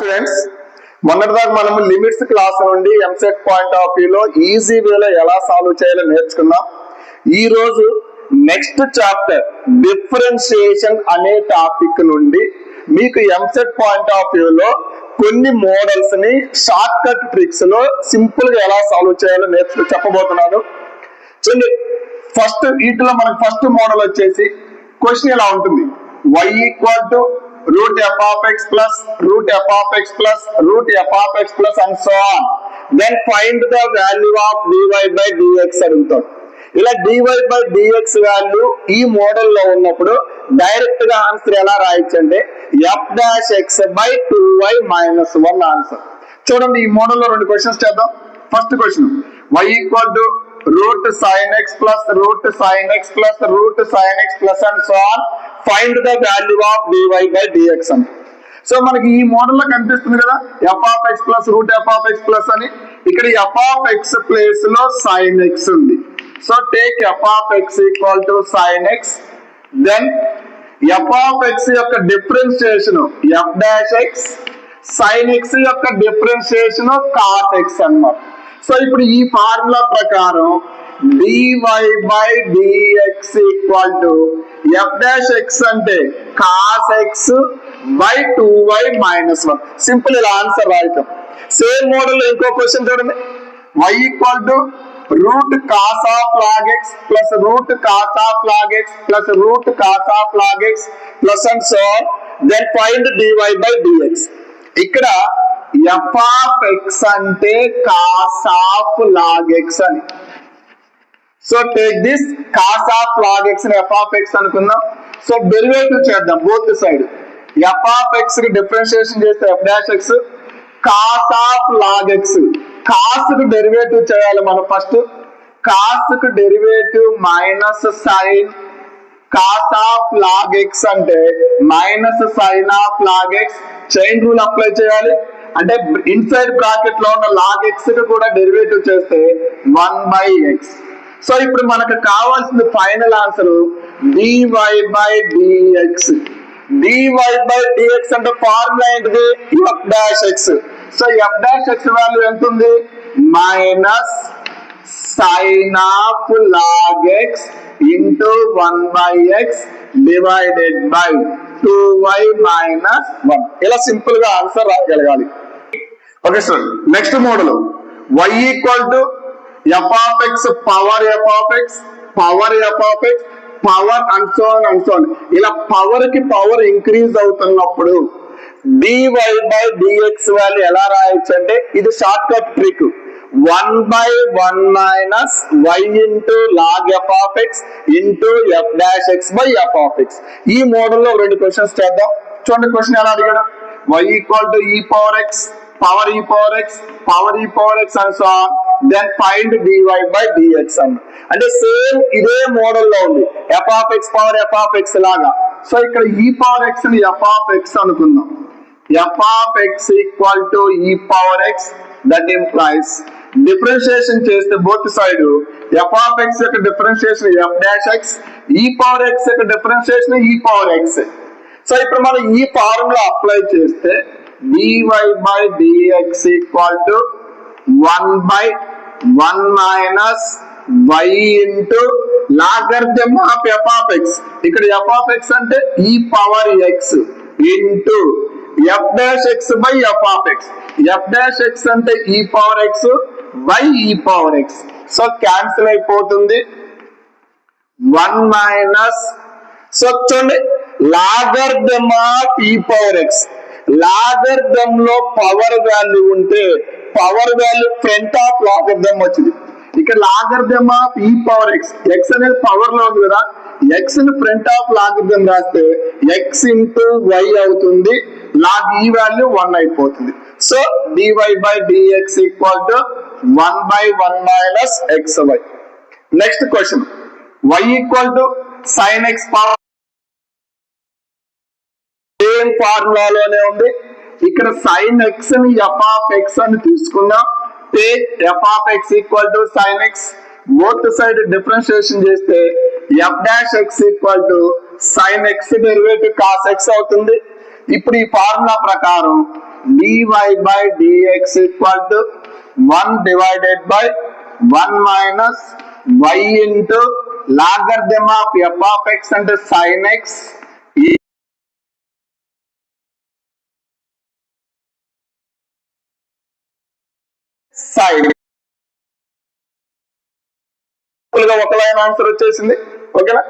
Students, మొన్నటిదాకా మనం limits class నుండి ఎంసెట్ పాయింట్ ఆఫ్ వ్యూ లో ఈజీ వేలో ఎలా సాల్వ్ చేయాలో నేర్చుకున్నాం. ఈ రోజు నెక్స్ట్ చాప్టర్ డిఫరెన్షియేషన్ అనే టాపిక్ నుండి మీకు ఎంసెట్ పాయింట్ ఆఫ్ వ్యూ లో కొన్ని మోడల్స్ ని షార్ట్ కట్ ట్రిక్స్ లో సింపుల్ గా ఎలా సాల్వ్ చేయాలో చెప్పబోతున్నాను. చూడండి, ఫస్ట్ వీటిలో మనకు ఫస్ట్ మోడల్ వచ్చేసి క్వశ్చన్ ఎలా ఉంటుంది, y equal to root f of x plus root f of x plus root f of x plus and so on. Then find the value of dy by dx అడుగుతాడు. ఇలా dy by dx value ఈ model లో ఉన్నప్పుడు direct గా answer ఎలా రాయొచ్చు అంటే f dash x by 2y minus 1 answer. చూడండి, ఈ మోడల్ లో రెండు క్వశ్చన్స్ చేద్దాం. First question y equal to root sin x plus root sin x plus root sin x plus and so on. Find the value of dy by dx అని. So మనకి ఈ model లో కనిపిస్తుంది కదా f of x plus root f of x plus అని. ఇక్కడ f of x place లో sin x ఉంది. So take f of x equal to sin x. Then f of x యొక్క differentiation f dash x, sin x యొక్క differentiation cos x అన్నమాట. So ఇప్పుడు ఈ formula ప్రకారం dy by dx equal to f dash x అంటే cos x by 2y minus 1. Simple ఇలా answer రాయటం. Same model లో ఇంకో క్వశ్చన్ చూడండి, y equal to root cos of log x plus root cos of log x plus root cos of log x plus and so on. Then find dy by dx. ఇక్కడ f of x అంటే cos of log x అని. So take this cos of log x ని f of x అనుకుందాం. So derivative చేద్దాం both side. f of x కి differentiation చేస్తే f dash x, cos of log x, cos కి derivative చేయాలి మనం first. cos కి derivative minus sin cos of log x అంటే minus sin of log x. Chain rule apply చేయాలి అంటే inside bracket లో ఉన్న log x కి కూడా డెరివేటివ్ చేస్తే 1 by x. సో ఇప్పుడు మనకు కావాల్సిన final answer dy by dx. dy by dx అంటే ఫార్ములా ఏంటిది, f dash x. So f dash x value ఎంత ఉంది, minus sin of log x into 1 by x divided by 2y minus 1. ఇలా simple గా answer రాయగలగాలి. Okay sir, next model y equal to f of x power f of x power f of x power and so on. ఇలా power కి power increase అవుతున్నప్పుడు dy by dx value ఎలా రాయొచ్చు అంటే ఇది shortcut trick. 1 by 1 minus y into log f of x into f dash x by f of x. ఈ model లో రెండు క్వశ్చన్స్ చేద్దాం. చూడండి, క్వశ్చన్ ఎలా అడిగాడు, y equal to e power x power e power x power e power x and so on. Then find dy by dx అన్న. అంటే same ఇదే మోడల్ లో ఉంది, f of x power f of x లాగా. So ఇక్కడ e power x ని f of x అనుకుందాం. f of x equal to e power x. That implies differentiation చేస్తే both side f of x యొక్క differentiation f dash x, e power x యొక్క differentiation e power x. So ఇప్పుడు మనం ఈ formula apply చేస్తే dy by dx equal to 1 by 1 minus y into logarithm of f of x. ఇక్కడ f of x అంటే e power x into f dash x by f of x. f dash x అంటే e power x by e power x. So cancel అయిపోతుంది 1 minus. So చూడండి, logarithm of e power x. Logarithm లో power value ఉంటే power value front of logarithm వచ్చింది. ఇక్కడ logarithm of e power x, x అనేది power లో ఉంది కదా, x ని ఫ్రంట్ ఆఫ్ లాగరిథమ్ రాస్తే x ఇంటూ y అవుతుంది. లాగ్ ఈ వాల్యూ 1 అయిపోతుంది. So dy by dx equal to 1 by 1 minus xy. Next question, y equal to sin x power. Same ఫార్ములాలోనే ఉంది. ఇక్కడ sin x ని f of x అని తీసుకుందాం. Take f of x equal to sin x. Both side differentiation చేస్తే f dash x equal to sin x derivative cos x అవుతుంది. ఇప్పుడు ఈ ఫార్ములా ప్రకారం dy by dx equal to 1 divided by 1 minus y into logarithm of f of x and sin x sin ఒక line answer వచ్చేసింది. ఓకేనా?